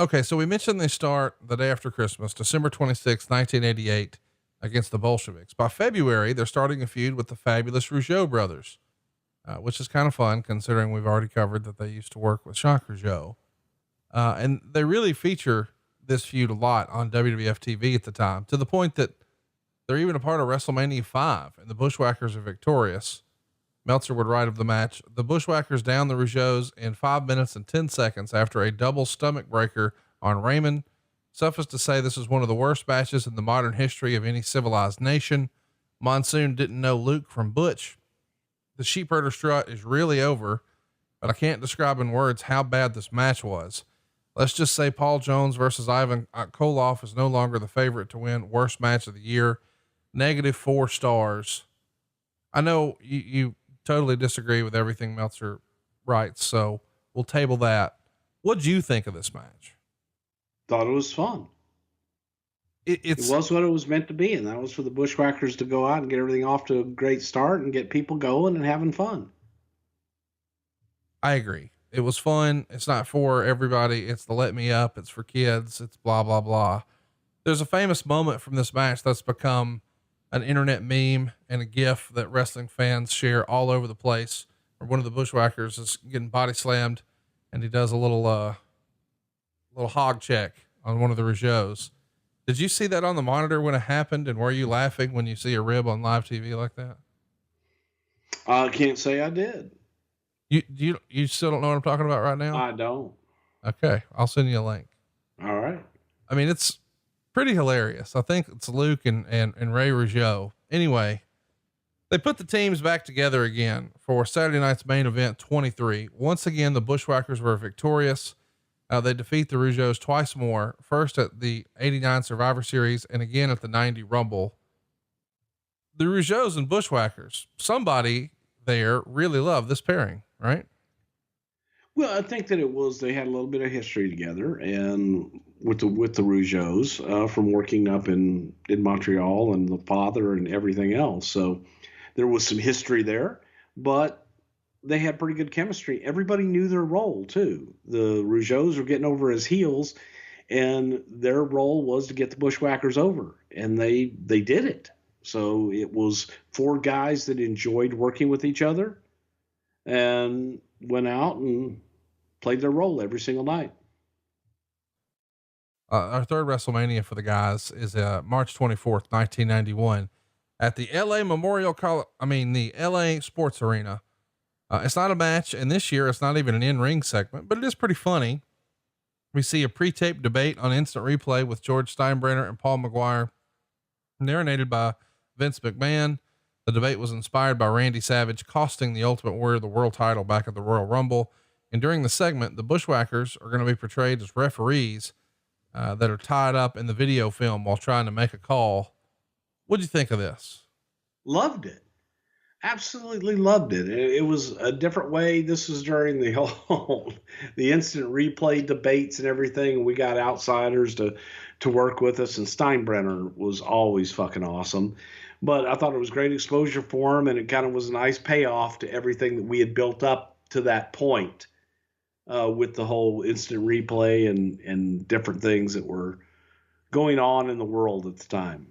Okay, so we mentioned they start the day after Christmas, December 26th, 1988, against the Bolsheviks. By February, they're starting a feud with the fabulous Rougeau brothers, which is kind of fun considering we've already covered that they used to work with Jacques Rougeau. And they really feature this feud a lot on WWF TV at the time, to the point that they're even a part of WrestleMania 5, and the Bushwhackers are victorious. Meltzer would write of the match: the Bushwhackers down the Rougeaus in 5 minutes and 10 seconds after a double stomach breaker on Raymond. Suffice to say, this is one of the worst matches in the modern history of any civilized nation. Monsoon didn't know Luke from Butch. The sheepherder strut is really over, but I can't describe in words how bad this match was. Let's just say Paul Jones versus Ivan Koloff is no longer the favorite to win worst match of the year. -4 stars. I know you totally disagree with everything Meltzer writes, so we'll table that. What'd you think of this match? Thought it was fun. It was what it was meant to be, and that was for the Bushwhackers to go out and get everything off to a great start and get people going and having fun. I agree. It was fun. It's not for everybody. It's the let me up. It's for kids. It's blah, blah, blah. There's a famous moment from this match that's become an internet meme and a GIF that wrestling fans share all over the place, where one of the Bushwhackers is getting body slammed and he does a little hog check on one of the Rougeaus. Did you see that on the monitor when it happened? And were you laughing when you see a rib on live TV like that? I can't say I did. You still don't know what I'm talking about right now? I don't. Okay. I'll send you a link. All right. I mean, it's pretty hilarious. I think it's Luke and Ray Rougeau. Anyway, they put the teams back together again for Saturday night's main event 23. Once again, the Bushwhackers were victorious. They defeat the Rougeaus twice more, first at the 89 Survivor Series and again at the 90 Rumble. The Rougeaus and Bushwhackers, somebody there really loved this pairing, right? Well, I think that they had a little bit of history together, and with the Rougeaus, from working up in Montreal and the father and everything else. So there was some history there, but they had pretty good chemistry. Everybody knew their role too. The Rougeaus were getting over as heels, and their role was to get the Bushwhackers over, and they did it. So it was 4 guys that enjoyed working with each other and went out and played their role every single night. Our third WrestleMania for the guys is March 24th, 1991 at the the LA Sports Arena. It's not a match, and this year it's not even an in-ring segment, but it is pretty funny. We see a pre-taped debate on Instant Replay with George Steinbrenner and Paul McGuire, narrated by Vince McMahon. The debate was inspired by Randy Savage costing the Ultimate Warrior the world title back at the Royal Rumble. And during the segment, the Bushwhackers are going to be portrayed as referees that are tied up in the video film while trying to make a call. What'd you think of this? Loved it. Absolutely loved it. It was a different way. This was during the whole, the Instant Replay debates and everything. We got outsiders to work with us, and Steinbrenner was always fucking awesome. But I thought it was great exposure for him, and it kind of was a nice payoff to everything that we had built up to that point, with the whole Instant Replay and different things that were going on in the world at the time.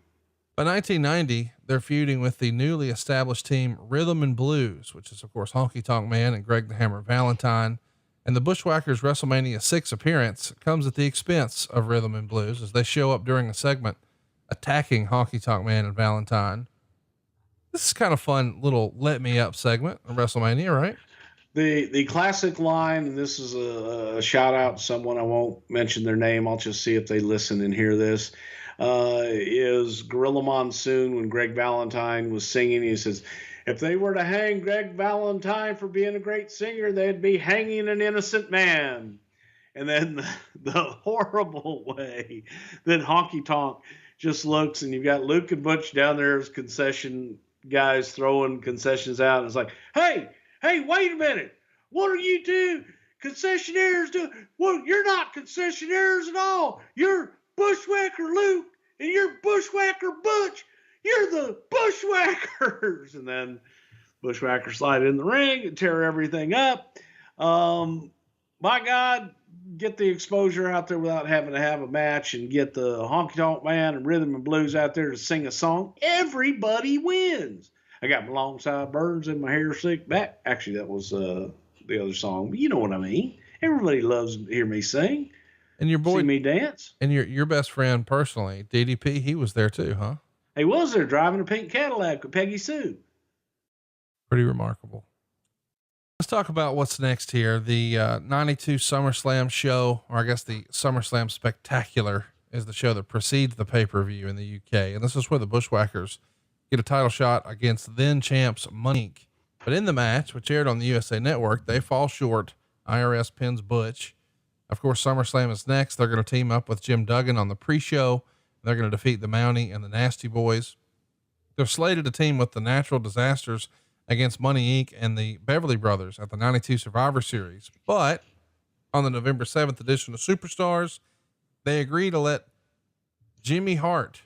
By 1990, they're feuding with the newly established team Rhythm and Blues, which is of course Honky Tonk Man and Greg the Hammer Valentine. And the Bushwhackers WrestleMania 6 appearance comes at the expense of Rhythm and Blues as they show up during a segment attacking Honky Tonk Man and Valentine. This is kind of fun little let me up segment of WrestleMania, right? The classic line, and this is a shout out to someone, I won't mention their name, I'll just see if they listen and hear this, is Gorilla Monsoon when Greg Valentine was singing. He says, if they were to hang Greg Valentine for being a great singer, they'd be hanging an innocent man. And then the horrible way that Honky Tonk just looks, and you've got Luke and Butch down there as concession guys throwing concessions out. And it's like, hey, wait a minute. What are you two concessionaires doing? Well, you're not concessionaires at all. You're Bushwhacker Luke and you're Bushwhacker Butch. You're the Bushwhackers. And then Bushwhackers slide in the ring and tear everything up. My God, get the exposure out there without having to have a match and get the honky tonk man and rhythm and blues out there to sing a song, everybody wins. I got my long side burns and my hair slicked back. Actually, that was the other song, but you know what I mean. Everybody loves to hear me sing. And your boy, see me dance. And your best friend personally, DDP, he was there too, huh? He was there driving a pink Cadillac with Peggy Sue. Pretty remarkable. Let's talk about what's next here. The 92 SummerSlam show, or I guess the SummerSlam Spectacular, is the show that precedes the pay-per-view in the UK. And this is where the Bushwhackers get a title shot against then champs Money Inc. But in the match, which aired on the USA Network, they fall short. IRS pins Butch. Of course, SummerSlam is next. They're going to team up with Jim Duggan on the pre-show. They're going to defeat the Mountie and the Nasty Boys. They're slated to team with the Natural Disasters against Money Inc. and the Beverly Brothers at the 92 Survivor Series. But on the November 7th edition of Superstars, they agree to let Jimmy Hart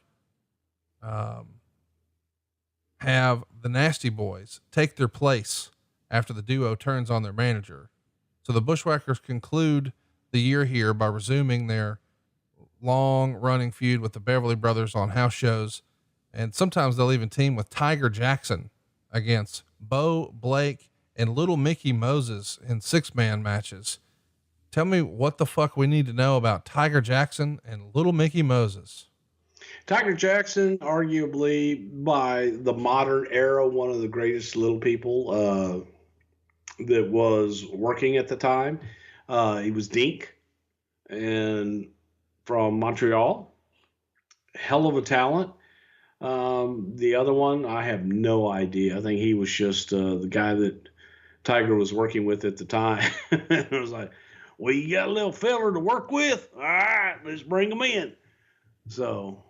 have the Nasty Boys take their place after the duo turns on their manager. So the Bushwhackers conclude the year here by resuming their long running feud with the Beverly Brothers on house shows. And sometimes they'll even team with Tiger Jackson against Bo Blake and Little Mickey Moses in 6-man matches. Tell me what the fuck we need to know about Tiger Jackson and Little Mickey Moses. Tiger Jackson, arguably by the modern era, one of the greatest little people that was working at the time. He was Dink and from Montreal, hell of a talent. The other one, I have no idea. I think he was just the guy that Tiger was working with at the time. It was like, well, you got a little fella to work with? All right, let's bring him in. So,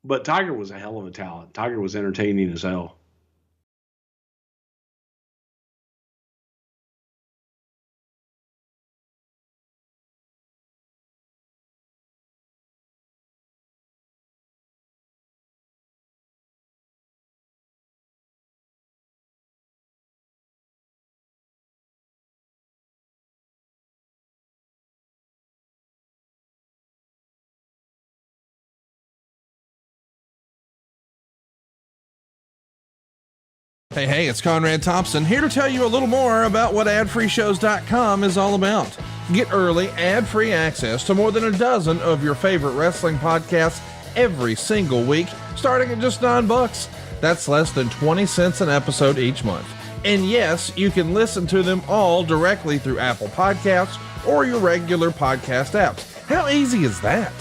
but Tiger was a hell of a talent. Tiger was entertaining as hell. Hey, it's Conrad Thompson here to tell you a little more about what adfreeshows.com is all about. Get early ad-free access to more than a dozen of your favorite wrestling podcasts every single week, starting at just $9. That's less than 20 cents an episode each month. And yes, you can listen to them all directly through Apple Podcasts or your regular podcast apps. How easy is that?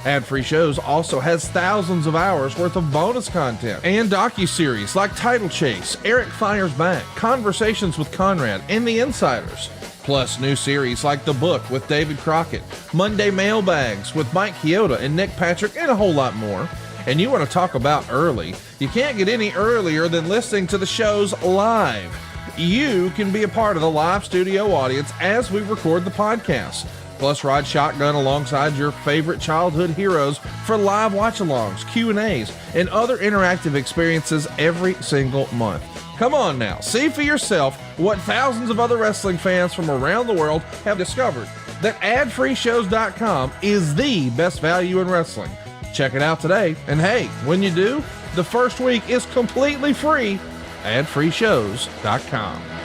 Ad-free shows also has thousands of hours worth of bonus content and docuseries like Title Chase, Eric Fires Back, Conversations with Conrad, and The Insiders. Plus new series like The Book with David Crockett, Monday Mailbags with Mike Chioda and Nick Patrick, and a whole lot more. And you want to talk about early? You can't get any earlier than listening to the shows live. You can be a part of the live studio audience as we record the podcast. Plus, ride shotgun alongside your favorite childhood heroes for live watch-alongs, Q&As, and other interactive experiences every single month. Come on now, see for yourself what thousands of other wrestling fans from around the world have discovered, that adfreeshows.com is the best value in wrestling. Check it out today, and hey, when you do, the first week is completely free. adfreeshows.com.